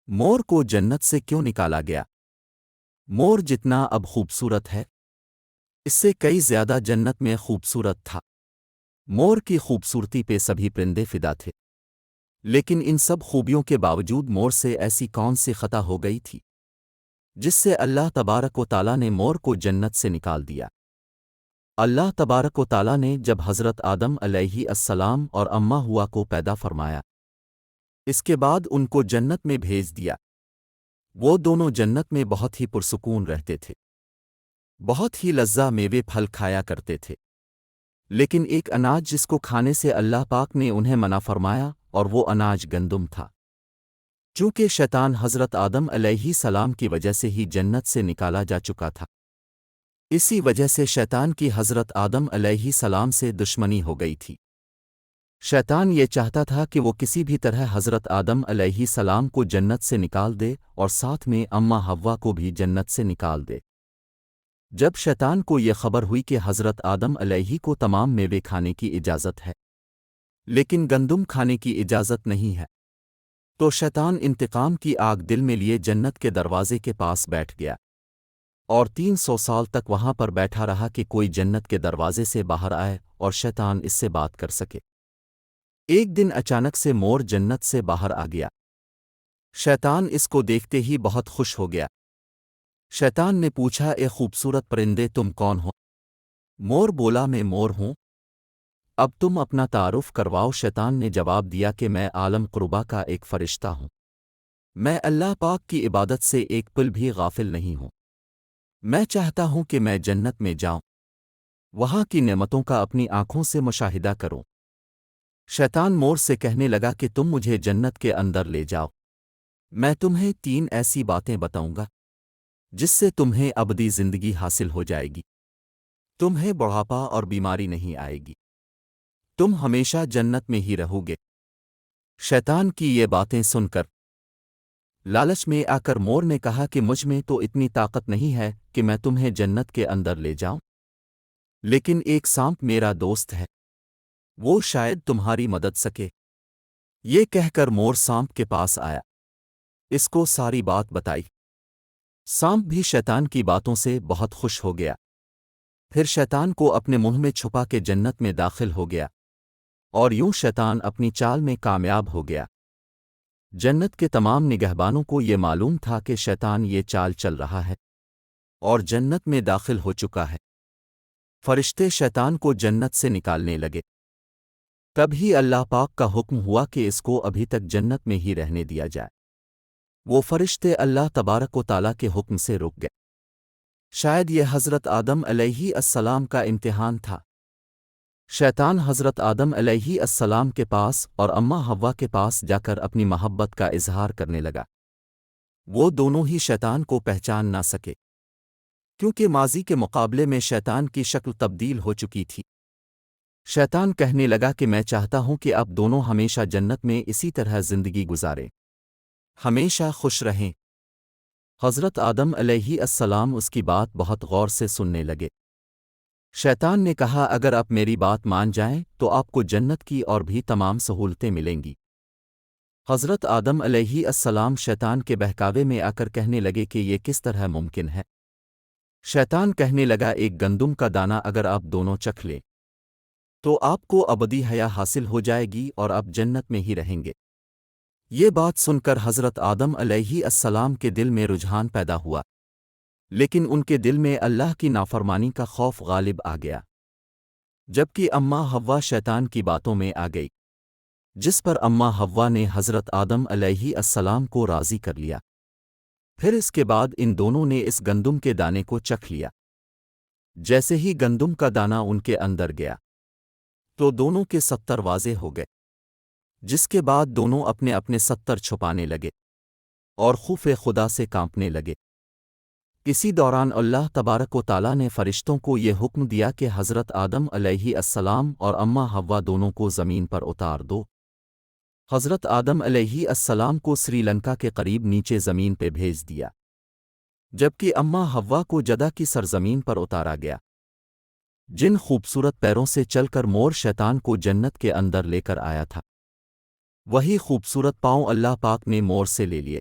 مور کو جنت سے کیوں نکالا گیا؟ مور جتنا اب خوبصورت ہے اس سے کئی زیادہ جنت میں خوبصورت تھا۔ مور کی خوبصورتی پہ سبھی پرندے فدا تھے، لیکن ان سب خوبیوں کے باوجود مور سے ایسی کون سی خطا ہو گئی تھی جس سے اللہ تبارک و تعالیٰ نے مور کو جنت سے نکال دیا؟ اللہ تبارک و تعالیٰ نے جب حضرت آدم علیہ السلام اور اماں ہوا کو پیدا فرمایا، اس کے بعد ان کو جنت میں بھیج دیا۔ وہ دونوں جنت میں بہت ہی پرسکون رہتے تھے، بہت ہی لذیذ میوے پھل کھایا کرتے تھے، لیکن ایک اناج جس کو کھانے سے اللہ پاک نے انہیں منع فرمایا، اور وہ اناج گندم تھا۔ چونکہ شیطان حضرت آدم علیہ السلام کی وجہ سے ہی جنت سے نکالا جا چکا تھا، اسی وجہ سے شیطان کی حضرت آدم علیہ السلام سے دشمنی ہو گئی تھی۔ شیطان یہ چاہتا تھا کہ وہ کسی بھی طرح حضرت آدم علیہ السلام کو جنت سے نکال دے اور ساتھ میں اماں حوا کو بھی جنت سے نکال دے۔ جب شیطان کو یہ خبر ہوئی کہ حضرت آدم علیہ کو تمام میوے کھانے کی اجازت ہے لیکن گندم کھانے کی اجازت نہیں ہے، تو شیطان انتقام کی آگ دل میں لیے جنت کے دروازے کے پاس بیٹھ گیا اور 300 سال تک وہاں پر بیٹھا رہا کہ کوئی جنت کے دروازے سے باہر آئے اور شیطان اس سے بات کر سکے۔ ایک دن اچانک سے مور جنت سے باہر آ گیا۔ شیطان اس کو دیکھتے ہی بہت خوش ہو گیا۔ شیطان نے پوچھا، اے خوبصورت پرندے تم کون ہو؟ مور بولا، میں مور ہوں۔ اب تم اپنا تعارف کرواؤ۔ شیطان نے جواب دیا کہ میں عالم قربا کا ایک فرشتہ ہوں، میں اللہ پاک کی عبادت سے ایک پل بھی غافل نہیں ہوں۔ میں چاہتا ہوں کہ میں جنت میں جاؤں، وہاں کی نعمتوں کا اپنی آنکھوں سے مشاہدہ کروں۔ شیطان مور سے کہنے لگا کہ تم مجھے جنت کے اندر لے جاؤ، میں تمہیں 3 ایسی باتیں بتاؤں گا جس سے تمہیں ابدی زندگی حاصل ہو جائے گی، تمہیں بڑھاپا اور بیماری نہیں آئے گی، تم ہمیشہ جنت میں ہی رہو گے۔ شیطان کی یہ باتیں سن کر لالچ میں آ کر مور نے کہا کہ مجھ میں تو اتنی طاقت نہیں ہے کہ میں تمہیں جنت کے اندر لے جاؤں، لیکن ایک سانپ میرا دوست ہے، وہ شاید تمہاری مدد سکے۔ یہ کہہ کر مور سانپ کے پاس آیا، اس کو ساری بات بتائی۔ سانپ بھی شیطان کی باتوں سے بہت خوش ہو گیا، پھر شیطان کو اپنے منہ میں چھپا کے جنت میں داخل ہو گیا، اور یوں شیطان اپنی چال میں کامیاب ہو گیا۔ جنت کے تمام نگہبانوں کو یہ معلوم تھا کہ شیطان یہ چال چل رہا ہے اور جنت میں داخل ہو چکا ہے۔ فرشتے شیطان کو جنت سے نکالنے لگے، تب ہی اللہ پاک کا حکم ہوا کہ اس کو ابھی تک جنت میں ہی رہنے دیا جائے۔ وہ فرشتے اللہ تبارک و تعالیٰ کے حکم سے رک گئے۔ شاید یہ حضرت آدم علیہ السلام کا امتحان تھا۔ شیطان حضرت آدم علیہ السلام کے پاس اور اماں حوا کے پاس جا کر اپنی محبت کا اظہار کرنے لگا۔ وہ دونوں ہی شیطان کو پہچان نہ سکے، کیونکہ ماضی کے مقابلے میں شیطان کی شکل تبدیل ہو چکی تھی۔ شیطان کہنے لگا کہ میں چاہتا ہوں کہ آپ دونوں ہمیشہ جنت میں اسی طرح زندگی گزاریں، ہمیشہ خوش رہیں۔ حضرت آدم علیہ السلام اس کی بات بہت غور سے سننے لگے۔ شیطان نے کہا، اگر آپ میری بات مان جائیں تو آپ کو جنت کی اور بھی تمام سہولتیں ملیں گی۔ حضرت آدم علیہ السلام شیطان کے بہکاوے میں آ کر کہنے لگے کہ یہ کس طرح ممکن ہے؟ شیطان کہنے لگا، ایک گندم کا دانہ اگر آپ دونوں چکھ لیں تو آپ کو ابدی حیا حاصل ہو جائے گی اور آپ جنت میں ہی رہیں گے۔ یہ بات سن کر حضرت آدم علیہ السلام کے دل میں رجحان پیدا ہوا، لیکن ان کے دل میں اللہ کی نافرمانی کا خوف غالب آ گیا۔ جبکہ اماں حوا شیطان کی باتوں میں آ گئی، جس پر اماں حوا نے حضرت آدم علیہ السلام کو راضی کر لیا۔ پھر اس کے بعد ان دونوں نے اس گندم کے دانے کو چکھ لیا۔ جیسے ہی گندم کا دانہ ان کے اندر گیا تو دونوں کے 70 واضح ہو گئے، جس کے بعد دونوں اپنے اپنے 70 چھپانے لگے اور خوف خدا سے کانپنے لگے۔ اسی دوران اللہ تبارک و تعالیٰ نے فرشتوں کو یہ حکم دیا کہ حضرت آدم علیہ السلام اور اماں حوا دونوں کو زمین پر اتار دو۔ حضرت آدم علیہ السلام کو سری لنکا کے قریب نیچے زمین پہ بھیج دیا، جبکہ اماں حوا کو جدہ کی سرزمین پر اتارا گیا۔ جن خوبصورت پیروں سے چل کر مور شیطان کو جنت کے اندر لے کر آیا تھا، وہی خوبصورت پاؤں اللہ پاک نے مور سے لے لیے۔